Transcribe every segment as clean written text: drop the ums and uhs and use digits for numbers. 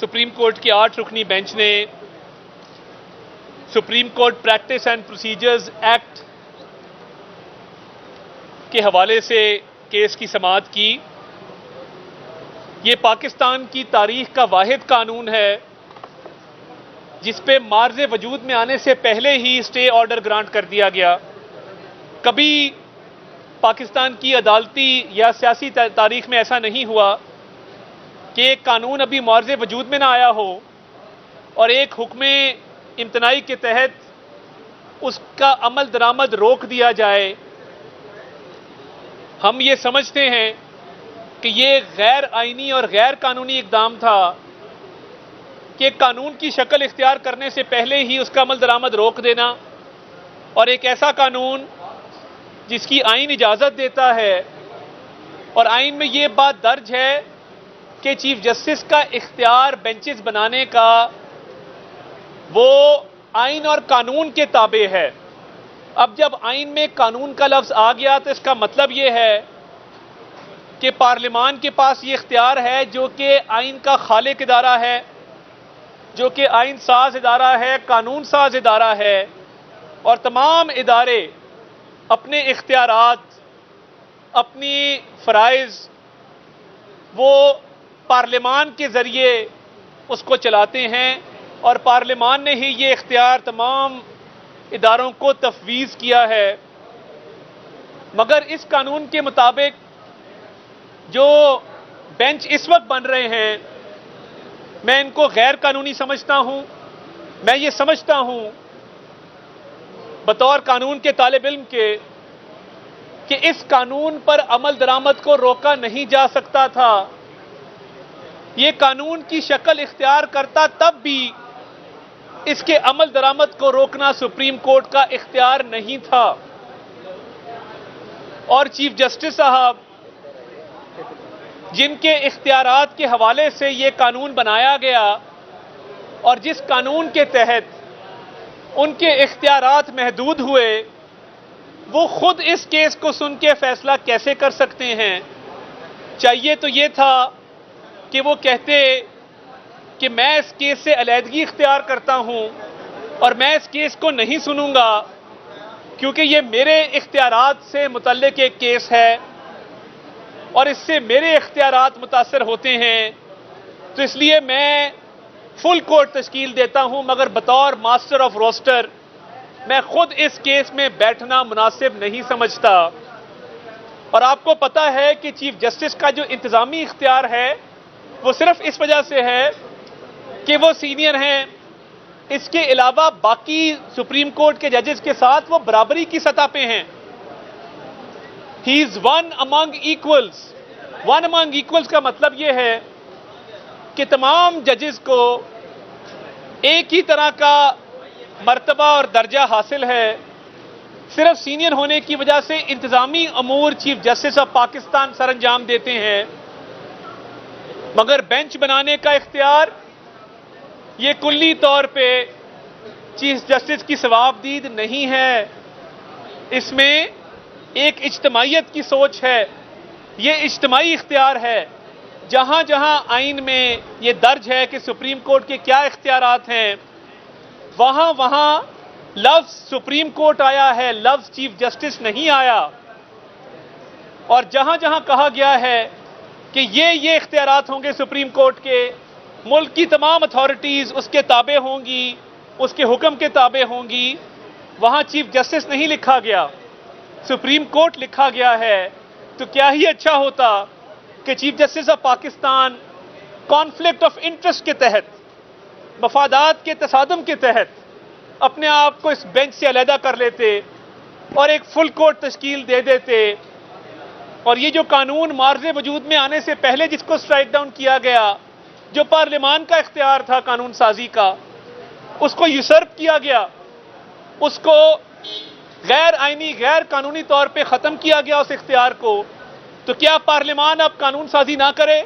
Supreme court की 8 रुकनी bench ने supreme court practice and procedures act के हवाले से केस की समाअत की। ये पाकिस्तान की तारीख का वाहिद कानून है जिस पे मार्ज़े वजूद में आने से पहले ही स्टे ऑर्डर ग्रांट कर दिया गया। कभी पाकिस्तान की अदालती या सियासी तारीख में ऐसा नहीं हुआ कि एक कानून अभी मार्ज़े वजूद में ना आया हो और एक हुक्म इम्तनाई के तहत उसका अमल दरामद रोक दिया जाए। हम ये समझते हैं कि ये गैर आईनी और गैर कानूनी इकदाम था कि कानून की शक्ल इख्तियार करने से पहले ही उसका अमल दरामद रोक देना, और एक ऐसा कानून जिसकी आइन इजाज़त देता है और आइन में ये बात दर्ज है कि चीफ जस्टिस का इख्तियार बेंचेस बनाने का वो आइन और कानून के ताबे है। अब जब आइन में कानून का लफ्ज़ आ गया तो इसका मतलब ये है कि पार्लियामान के पास ये इख्तियार है जो कि आइन का खालिक इदारा है, जो कि आइन साज इदारा है, कानून साज इदारा है, और तमाम इदारे अपने इख्तियारात, अपनी फ़राइज़ वो पार्लियामान के ज़रिए उसको चलाते हैं और पार्लियामान ने ही ये इख्तियार तमाम इदारों को तफवीज़ किया है। मगर इस कानून के मुताबिक जो बेंच इस वक्त बन रहे हैं, मैं इनको गैर कानूनी समझता हूं। मैं ये समझता हूं बतौर कानून के तालिब इल्म के कि इस कानून पर अमल दरामद को रोका नहीं जा सकता था। ये कानून की शक्ल इख्तियार करता तब भी इसके अमल दरामद को रोकना सुप्रीम कोर्ट का इख्तियार नहीं था। और चीफ जस्टिस साहब जिनके इख्तियारात के हवाले से ये कानून बनाया गया और जिस कानून के तहत उनके इख्तियारात महदूद हुए, वो खुद इस केस को सुन के फैसला कैसे कर सकते हैं? चाहिए तो ये था कि वो कहते कि मैं इस केस से अलहदगी इख्तियार करता हूं और मैं इस केस को नहीं सुनूंगा क्योंकि ये मेरे इख्तियारात से मुतल्लिक एक केस है और इससे मेरे इख्तियारात मुतासर होते हैं, तो इसलिए मैं फुल कोर्ट तश्कील देता हूं, मगर बतौर मास्टर ऑफ रोस्टर मैं खुद इस केस में बैठना मुनासिब नहीं समझता। और आपको पता है कि चीफ जस्टिस का जो इंतजामी इख्तियार है वो सिर्फ इस वजह से है कि वो सीनियर हैं। इसके अलावा बाकी सुप्रीम कोर्ट के जजेस के साथ वो बराबरी की सतह पे हैं। He is one among equals. One among equals का मतलब ये है कि तमाम जजेस को एक ही तरह का मर्तबा और दर्जा हासिल है। सिर्फ सीनियर होने की वजह से इंतजामी अमूर चीफ जस्टिस ऑफ पाकिस्तान सरअंजाम देते हैं, मगर बेंच बनाने का इख्तियार ये कुल्ली तौर पे चीफ जस्टिस की सवाबदीद नहीं है। इसमें एक इज्तमाइयत की सोच है, ये इज्तमाई इख्तियार है। जहां जहां आइन में ये दर्ज है कि सुप्रीम कोर्ट के क्या इख्तियारात हैं, वहां वहां लफ्ज सुप्रीम कोर्ट आया है, लफ्ज चीफ जस्टिस नहीं आया। और जहां जहां कहा गया है कि ये इख्तियारात होंगे सुप्रीम कोर्ट के, मुल्क की तमाम अथॉरिटीज उसके ताबे होंगी, उसके हुक्म के ताबे होंगी, वहां चीफ जस्टिस नहीं लिखा गया, सुप्रीम कोर्ट लिखा गया है। तो क्या ही अच्छा होता कि chief justice of Pakistan conflict of interest के तहत, मफादात के तसादुम के तहत अपने आप को इस बेंच से अलहदा कर लेते और एक फुल कोर्ट तश्कील दे देते, और ये जो कानून मार्ज़े वजूद में आने से पहले जिसको स्ट्राइक डाउन किया गया, जो पार्लियामान का इख्तियार था कानून साजी का, उसको यूसर्प किया गया, उसको गैर आईनी गैर कानूनी तौर पे ख़त्म किया गया उस इख्तियार को। तो क्या पार्लियामान अब कानून साजी ना करे?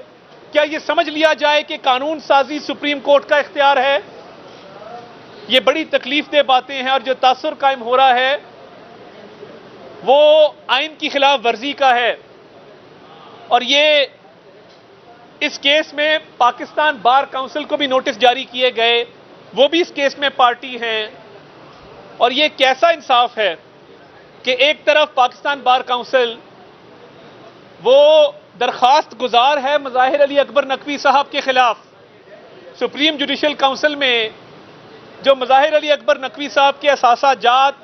क्या ये समझ लिया जाए कि कानून साजी सुप्रीम कोर्ट का इख्तियार है? ये बड़ी तकलीफ दे बातें हैं, और जो तासुर कायम हो रहा है वो आइन की खिलाफ वर्जी का है। और ये इस केस में पाकिस्तान बार काउंसिल को भी नोटिस जारी किए गए, वो भी इस केस में पार्टी हैं। और ये कैसा इंसाफ है कि एक तरफ पाकिस्तान बार काउंसिल वो दरखास्त गुजार है मज़ाहिर अली अकबर नकवी साहब के खिलाफ। सुप्रीम जुडिशल काउंसिल में जो मज़ाहिर अली अकबर नकवी साहब के असासा जात,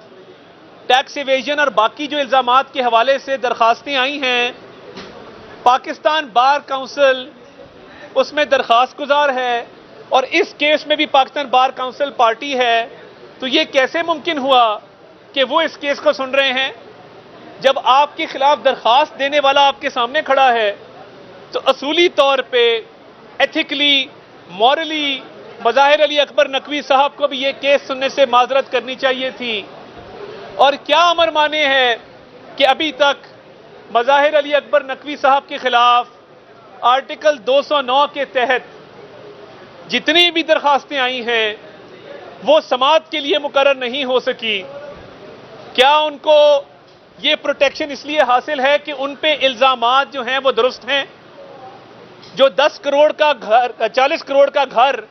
टैक्स इवेजन और बाकी जो इल्ज़ामात के हवाले से दरखास्तें आई हैं, पाकिस्तान बार काउंसिल उसमें दरखास्त गुजार है और इस केस में भी पाकिस्तान बार काउंसिल पार्टी है। तो ये कैसे मुमकिन हुआ कि वो इस केस को सुन रहे हैं? जब आपके खिलाफ दरखास्त देने वाला आपके सामने खड़ा है तो असूली तौर पे एथिकली, मॉरली मज़ाहिर अली अकबर नकवी साहब को भी ये केस सुनने से माजरत करनी चाहिए थी। और क्या अमर माने है कि अभी तक मज़ाहिर अली अकबर नकवी साहब के खिलाफ आर्टिकल 209 के तहत जितनी भी दरखास्तें आई हैं वो समाअत के लिए मुकर्रर नहीं हो सकी। क्या उनको ये प्रोटेक्शन इसलिए हासिल है कि उन पे इल्जामात जो हैं वो दुरुस्त हैं? जो 10 करोड़ का घर, 40 करोड़ का घर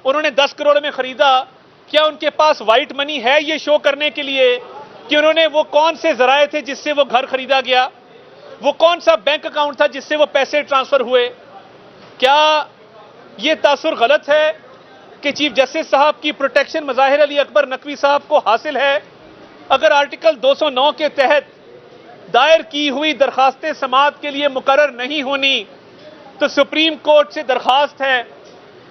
उन्होंने 10 करोड़ में खरीदा, क्या उनके पास वाइट मनी है ये शो करने के लिए कि उन्होंने वो कौन से जराए थे जिससे वो घर खरीदा गया, वो कौन सा बैंक अकाउंट था जिससे वो पैसे ट्रांसफर हुए? क्या ये तासुर गलत है कि चीफ जस्टिस साहब की प्रोटेक्शन मज़ाहिर अली अकबर नकवी साहब को हासिल है? अगर आर्टिकल 209 के तहत दायर की हुई दरखास्तें समाअत के लिए मुकर्रर नहीं होनी तो सुप्रीम कोर्ट से दरखास्त है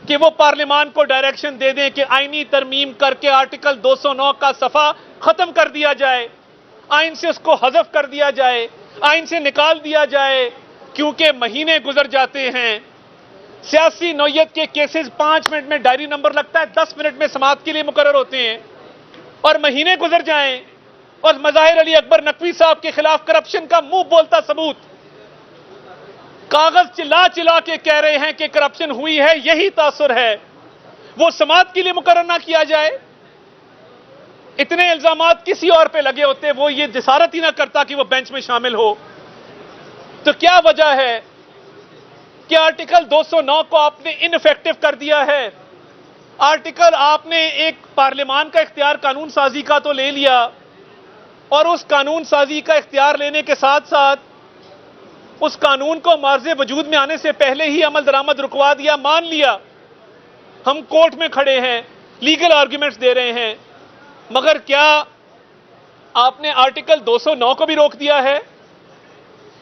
कि वो पार्लियामान को डायरेक्शन दे दें कि आईनी तरमीम करके आर्टिकल 209 का सफा खत्म कर दिया जाए, आइन से उसको हज़फ कर दिया जाए, आइन से निकाल दिया जाए। क्योंकि महीने गुजर जाते हैं, सियासी नौयत के केसेस 5 मिनट में डायरी नंबर लगता है, 10 मिनट में समाअत के लिए मुकर्रर होते हैं और महीने गुजर जाएं और मज़ाहिर अली अकबर नकवी साहब के खिलाफ करप्शन का मुंह बोलता सबूत कागज चिल्ला चिल्ला के कह रहे हैं कि करप्शन हुई है, यही तासुर है, वो समाअत के लिए मुकर्रर ना किया जाए। इतने इल्जामात किसी और पे लगे होते, वो ये जिसारत ही ना करता कि वो बेंच में शामिल हो। तो क्या वजह है कि आर्टिकल 209 को आपने इनइफेक्टिव कर दिया है? आर्टिकल आपने एक पार्लियामान का इख्तियार कानून साजी का तो ले लिया और उस कानून साजी का इख्तियार लेने के साथ साथ उस कानून को मार्ज़े वजूद में आने से पहले ही अमल दरामद रुकवा दिया। मान लिया हम कोर्ट में खड़े हैं, लीगल आर्ग्यूमेंट्स दे रहे हैं, मगर क्या आपने आर्टिकल 209 को भी रोक दिया है?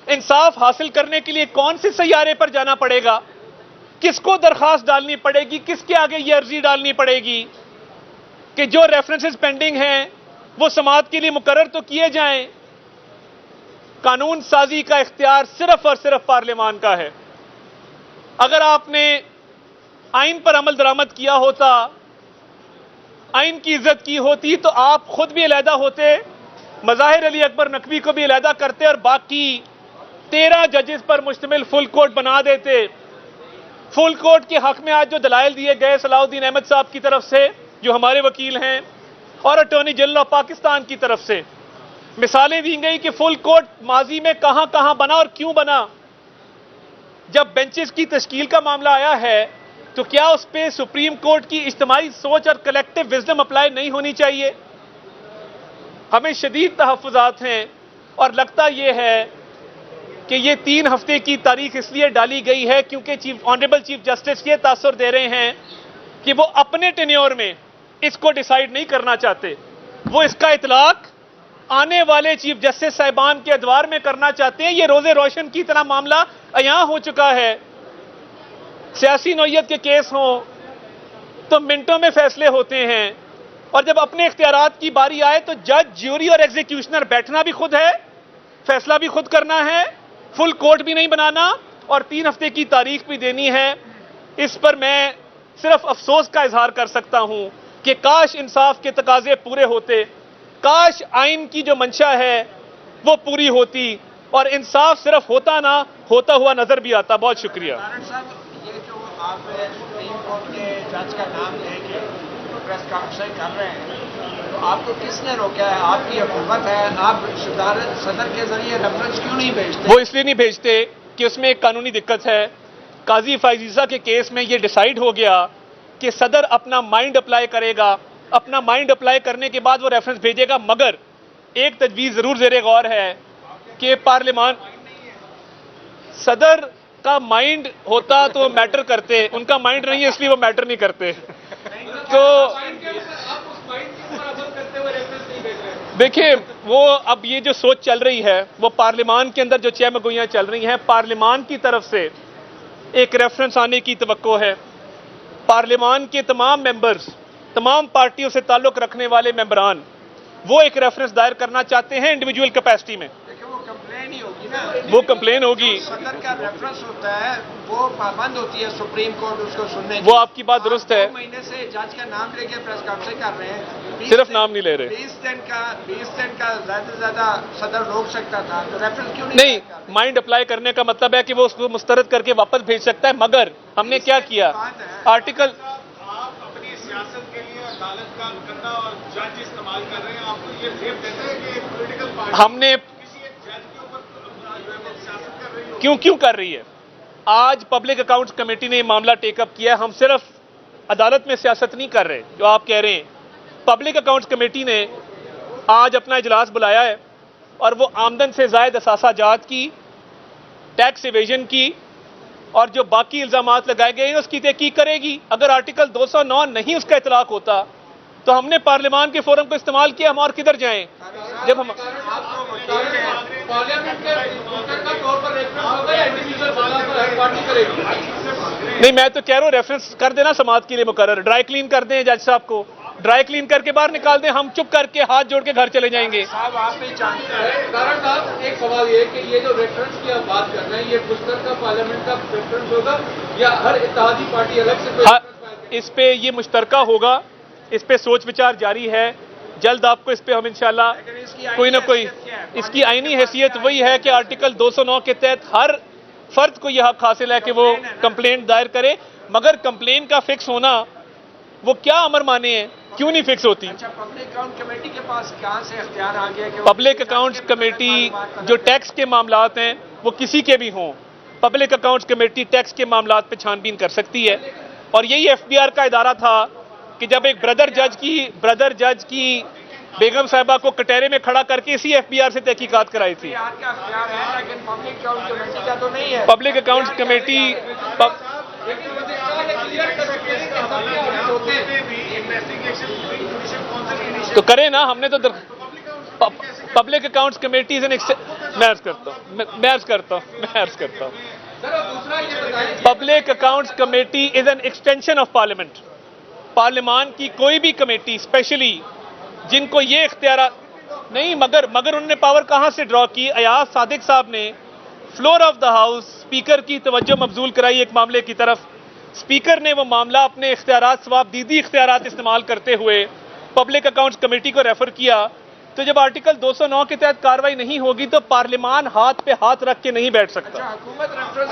इंसाफ हासिल करने के लिए कौन से सैयारे पर जाना पड़ेगा? किसको दरखास्त डालनी पड़ेगी? किसके आगे ये अर्जी डालनी पड़ेगी कि जो रेफरेंसेस पेंडिंग हैं वो समाअत के लिए मुकर्रर तो किए जाएं? कानून साजी का इख्तियार सिर्फ और सिर्फ पार्लियामान का है। अगर आपने आइन पर अमल दरामद किया होता, आइन की इज्जत की होती, तो आप खुद भी अलहदा होते, मज़ाहिर अली अकबर नकवी को भी अलहदा करते और बाकी 13 जजेस पर मुश्तमिल फुल कोर्ट बना देते। फुल कोर्ट के हक में आज जो दलाइल दिए गए सलाउद्दीन अहमद साहब की तरफ से, जो हमारे वकील हैं, और अटॉर्नी जनरल ऑफ पाकिस्तान की तरफ से मिसालें दी गई कि फुल कोर्ट माजी में कहां कहां बना और क्यों बना। जब बेंचेस की तश्कील का मामला आया है तो क्या उस पर सुप्रीम कोर्ट की इज्तिमाई सोच और कलेक्टिव विजडम अप्लाई नहीं होनी चाहिए? हमें शदीद तहफ़्फ़ुज़ात हैं और लगता यह है कि ये 3 हफ्ते की तारीख इसलिए डाली गई है क्योंकि ऑनरेबल चीफ जस्टिस ये तासुर दे रहे हैं कि वो अपने टेन्योर में इसको डिसाइड नहीं करना चाहते, वो इसका इतलाक आने वाले चीफ जस्टिस साहिबान के अदवार में करना चाहते हैं। ये रोजे रोशन की तरह मामला अयां हो चुका है। सियासी नौयत के केस हों तो मिनटों में फैसले होते हैं और जब अपने इख्तियारात की बारी आए तो जज, ज्यूरी और एग्जीक्यूशनर बैठना भी खुद है, फैसला भी खुद करना है, फुल कोर्ट भी नहीं बनाना और 3 हफ्ते की तारीख भी देनी है। इस पर मैं सिर्फ अफसोस का इजहार कर सकता हूं कि काश इंसाफ के तकाजे पूरे होते, काश आइन की जो मंशा है वो पूरी होती और इंसाफ सिर्फ होता ना होता हुआ नजर भी आता। बहुत शुक्रिया। ये जो आप सुप्रीम कोर्ट के जज का नाम लेके प्रेस कॉन्फ्रेंस कर रहे हैं, तो आपको किसने रोका है? आपकी हुकूमत है, आप सदर के जरिए रेफरेंस क्यों नहीं भेजते? वो इसलिए नहीं भेजते कि उसमें एक कानूनी दिक्कत है। काजी फाइजीसा के केस में ये डिसाइड हो गया कि सदर अपना माइंड अप्लाई करेगा, अपना माइंड अप्लाई करने के बाद वो रेफरेंस भेजेगा, मगर एक तजवीज़ ज़रूर ज़ेरे गौर है कि पार्लियामान सदर का माइंड होता तो मैटर करते, उनका माइंड नहीं है इसलिए वो मैटर नहीं करते। तो देखिए वो अब ये जो सोच चल रही है वो पार्लियामान के अंदर जो चहमगोइयां चल रही हैं, पार्लियामान की तरफ से एक रेफरेंस आने की तवक्को है। पार्लियामान के तमाम मेंबर्स, तमाम पार्टियों से ताल्लुक रखने वाले मेंबरान वो एक रेफरेंस दायर करना चाहते हैं इंडिविजुअल कैपेसिटी में। वो कंप्लेन ही होगी ना, वो कंप्लेन होगी। सदर का रेफरेंस होता है, वो पाबंद होती है सुप्रीम कोर्ट उसको सुनने की। वो आपकी बात दुरुस्त है। 2 महीने से जज का नाम लेके प्रेस कॉन्फ्रेंस कर रहे हैं, सिर्फ नाम नहीं ले रहे। 20 दिन का ज्यादा से ज्यादा सदर रोक सकता था, तो रेफरेंस क्यों नहीं, माइंड अप्लाई करने का मतलब है कि वो उसको मुस्तरद करके वापस भेज सकता है, मगर हमने क्या किया, आर्टिकल अपनी सियासत के लिए अदालत का करना और जज इस्तेमाल कर रहे हैं, आपको ये फेम देते हैं कि पॉलिटिकल पार्टी हमने किसी एक जज के ऊपर सियासत कर रही हो। क्यों कर रही है। आज पब्लिक अकाउंट्स कमेटी ने ये मामला टेकअप किया। हम सिर्फ अदालत में सियासत नहीं कर रहे जो आप कह रहे हैं। पब्लिक अकाउंट्स कमेटी ने आज अपना इजलास बुलाया है और वो आमदन से जायद असासा जात की, टैक्स इवेजन की और जो बाकी इल्जामात लगाए गए हैं उसकी तहकीक करेगी। अगर आर्टिकल 209 नहीं उसका इतलाक होता तो हमने पार्लियामान के फोरम को इस्तेमाल किया, हम और किधर जाएं जब हम पार्लियामेंट के तौर पर रेफरेंस होगा या इंडिविजुअल पर पार्टी करेगी? नहीं, मैं तो कह रहा हूं रेफरेंस कर देना समाज के लिए मुकर्रर, ड्राई क्लीन कर दें जज साहब को, ड्राई क्लीन करके बाहर निकाल दें, हम चुप करके हाथ जोड़ के घर चले जाएंगे। साहब आप भी जानते हैं। कारण साहब एक सवाल ये कि ये जो रेफरेंस की आप बात कर रहे हैं, ये मुश्तरका पार्लियामेंट का रेफरेंस होगा या हर इत्तेहादी पार्टी अलग से हाँ, इस पे ये मुश्तरका होगा, इस पे सोच विचार जारी है। जल्द आपको इस पे हम इंशाल्लाह कोई ना कोई, इसकी आईनी हैसियत वही है कि आर्टिकल 209 के तहत हर फर्द को यह हक हासिल है कि वो कंप्लेंट दायर करे, मगर कंप्लेन का फिक्स होना वो क्या अमर माने हैं, क्यों नहीं फिक्स होती। अच्छा, पब्लिक अकाउंट कमेटी के पास कहां से इख्तियार आ गया कि पब्लिक अकाउंट्स कमेटी जो टैक्स के मामलात हैं वो किसी के भी हों, पब्लिक अकाउंट्स कमेटी टैक्स के मामलात पे छानबीन कर सकती है। और यही एफबीआर का इदारा था कि जब एक ब्रदर जज की बेगम साहिबा को कटहरे में खड़ा करके इसी एफबीआर से तहकीकात कराई थी। का इख्तियार है, लेकिन पब्लिक अकाउंट कमेटी का तो नहीं है। पब्लिक अकाउंट्स कमेटी तो करे ना, हमने तो public accounts committee is an मैं अर्ज करता हूं public accounts committee is an extension of parliament. Parliament की कोई भी कमेटी स्पेशली जिनको ये इख्तियार नहीं, मगर उन्होंने पावर कहां से ड्रॉ की। अयाज सादिक साहब ने floor of the house speaker की तवज्जो मबजूल कराई एक मामले की तरफ। स्पीकर ने वो मामला अपने इख्तियारात सवाबदीदी इख्तियारात इस्तेमाल करते हुए पब्लिक अकाउंट्स कमेटी को रेफर किया। तो जब आर्टिकल 209 के तहत कार्रवाई नहीं होगी तो पार्लियामान हाथ पे हाथ रख के नहीं बैठ सकता। हुकूमत reference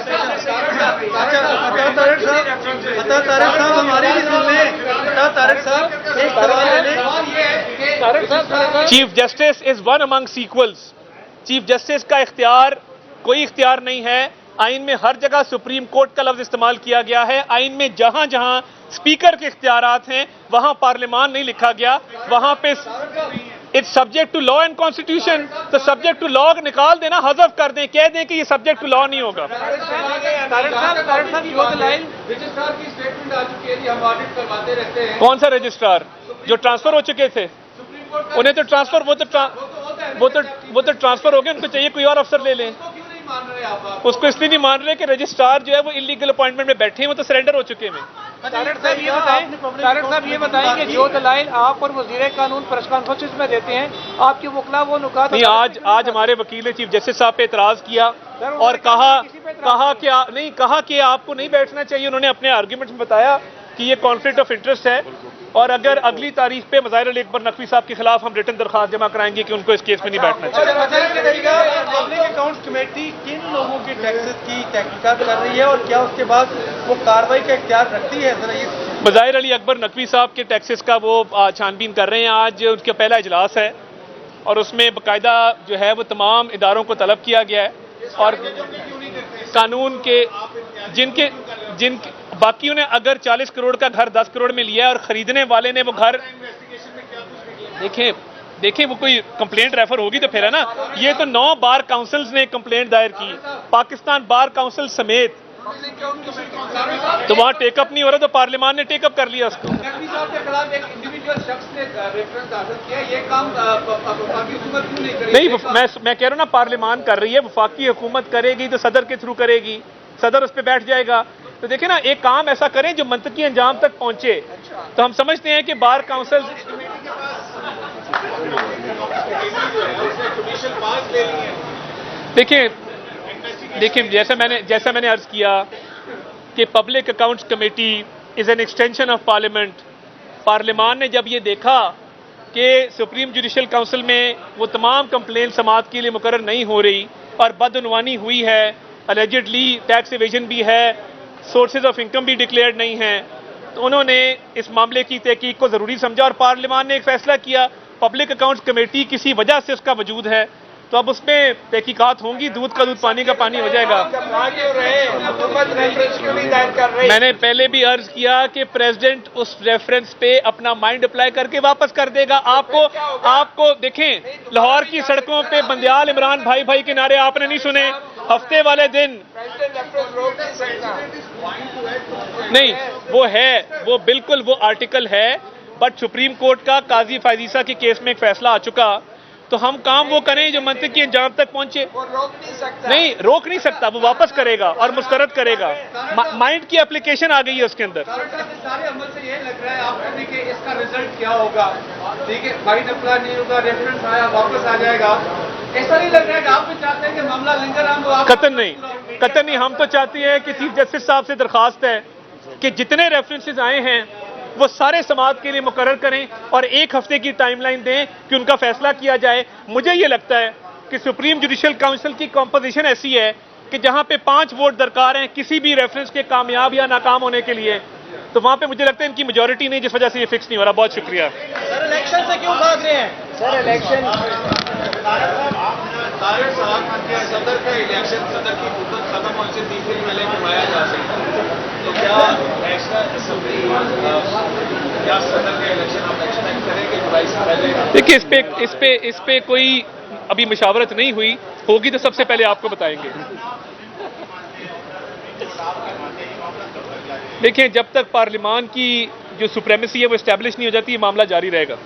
chief justice is one amongst equals. Chief justice का इख्तियार कोई इख्तियार नहीं है। आइन में हर जगह सुप्रीम कोर्ट का लफ्ज इस्तेमाल किया गया है। आइन में जहां जहां स्पीकर के इख्तियारात हैं वहां पार्लियामान नहीं लिखा गया, वहां पे it's subject to law and constitution. तो सब्जेक्ट टू लॉ निकाल देना, हज़फ कर दें, कह दें कि ये सब्जेक्ट टू लॉ नहीं होगा। रजिस्ट्रार की स्टेटमेंट आ चुकी है, हम ऑडिट करवाते रहते हैं। कौन सा रजिस्ट्रार? जो ट्रांसफर हो चुके थे, उन्हें तो ट्रांसफर वो तो ट्रांसफर हो गए, उनको चाहिए कोई और अफसर ले लें। उसको इसलिए नहीं मान रहे कि रजिस्ट्रार जो है वो इलीगल अपॉइंटमेंट में बैठे हैं, वो तो सरेंडर हो चुके हैं। तारिक साहब ये बताएं कि जो दलाइल आप और वजीर कानून प्रेस कॉन्फ्रेंस में देते हैं, आपके वकला वो नुकात नहीं, आज हमारे वकील ने चीफ जस्टिस साहब पे एतराज किया और कहा कि आपको नहीं बैठना चाहिए। उन्होंने अपने आर्ग्यूमेंट में बताया कि ये कॉन्फ्लिक्ट ऑफ इंटरेस्ट है और अगर अगली तारीख पे मज़ाहिर अली अकबर नकवी साहब के खिलाफ हम रिटन दरखास्त जमा कराएंगे कि उनको इस केस में नहीं बैठना चाहिए। पब्लिक अकाउंट्स कमेटी किन लोगों की टैक्सेस की तहकीकात कर रही है और क्या उसके बाद वो कार्रवाई का इख्तियार रखती है? जरा ये मज़ाहिर अली अकबर नकवी साहब के टैक्सेस का वो छानबीन कर रहे हैं। आज उनका पहला इजलास है और उसमें बाकायदा जो है वो तमाम इदारों को तलब किया गया है और कानून के जिनके बाकियों ने अगर 40 करोड़ का घर 10 करोड़ में लिया है और खरीदने वाले ने वो घर, देखें वो कोई कंप्लेंट रेफर होगी तो फिर है ना। ये तो 9 बार काउंसिल्स ने कंप्लेंट दायर की, पाकिस्तान बार काउंसिल समेत, तो वहां टेकअप नहीं हो रहा तो पार्लियामान ने टेकअप कर लिया उसको। नकवी साहब के खिलाफ एक इंडिविजुअल शख्स ने रेफरेंस दाखिल किया, ये काम वफाकी हुकूमत क्यों नहीं करेगी? नहीं, मैं कह रहा हूं ना, पार्लियामान कर रही है, वफाकी हुकूमत करेगी तो सदर के थ्रू करेगी, सदर उस पर बैठ जाएगा। तो देखें ना, एक काम ऐसा करें जो मंतकी अंजाम तक पहुंचे। तो हम समझते हैं कि बार काउंसिल देखिए जैसा मैंने अर्ज किया कि public accounts committee is an extension of parliament. Parliament ने जब ये देखा कि सुप्रीम जुडिशल काउंसिल में वो तमाम कंप्लेंट समाअत के लिए मुकर्रर नहीं हो रही और बदउनवानी हुई है, अलेजिडली टैक्स एवेजन भी है, सोर्सेज ऑफ इनकम भी डिक्लेयर्ड नहीं है, तो उन्होंने इस मामले की तहकीक को ज़रूरी समझा और पार्लियामान ने एक फैसला किया। पब्लिक अकाउंट्स कमेटी किसी वजह से उसका वजूद है, तो अब उसमें तहकीकात होंगी, दूध का दूध पानी का पानी हो जाएगा। मैंने पहले भी अर्ज किया कि प्रेसिडेंट उस रेफरेंस पे अपना माइंड अप्लाई करके वापस कर देगा। आपको देखें, लाहौर की सड़कों पे बंदियाल इमरान भाई भाई के नारे आपने नहीं सुने? हफ्ते वाले दिन नहीं, वो बिल्कुल वो आर्टिकल है, बट सुप्रीम कोर्ट का काजी फायजीसा के केस में एक फैसला आ चुका, तो हम काम वो करें जो मंतकी अंजाम तक पहुंचे। वो रोक नहीं सकता, वो वापस करेगा और मुस्तरद करेगा। माइंड की एप्लीकेशन आ गई है उसके अंदर। सारे अमल से ये लग रहा है आपको कि इसका रिजल्ट क्या होगा? ठीक है, माइंड अप्लाई नहीं होगा, रेफरेंस आया वापस आ जाएगा, ऐसा नहीं लग रहा है कि आप भी चाहते हैं कि मामला लिंगर हम कतन नहीं, हम तो चाहते हैं कि चीफ जस्टिस साहब से दरखास्त है कि जितने रेफरेंसेस आए हैं वो सारे समाअत के लिए मुकर्रर करें और 1 हफ्ते की टाइमलाइन दें कि उनका फैसला किया जाए। मुझे ये लगता है कि सुप्रीम जुडिशल काउंसिल की कॉम्पोजिशन ऐसी है कि जहां पे 5 वोट दरकार हैं किसी भी रेफरेंस के कामयाब या नाकाम होने के लिए, तो वहां पे मुझे लगता है इनकी मेजॉरिटी नहीं, जिस वजह से ये फिक्स नहीं हो रहा। बहुत शुक्रिया। सर, इलेक्शन से क्यों भाग रहे हैं? सर, इलेक्शन तारिक साहब के सदर का इलेक्शन, सदर की मुद्दत खत्म होने से 3 दिन पहले करवाया जा सकता है, तो क्या नेशनल असेंबली या सदर का इलेक्शन आप एक्सपेक्ट करेंगे जुलाई से पहले? देखिए, इस पे कोई अभी मशावरत नहीं हुई, होगी तो सबसे पहले आपको बताएंगे। देखिए, जब तक पार्लियामान की जो सुप्रीमेसी है वो एस्टैब्लिश नहीं हो जाती, ये मामला जारी रहेगा।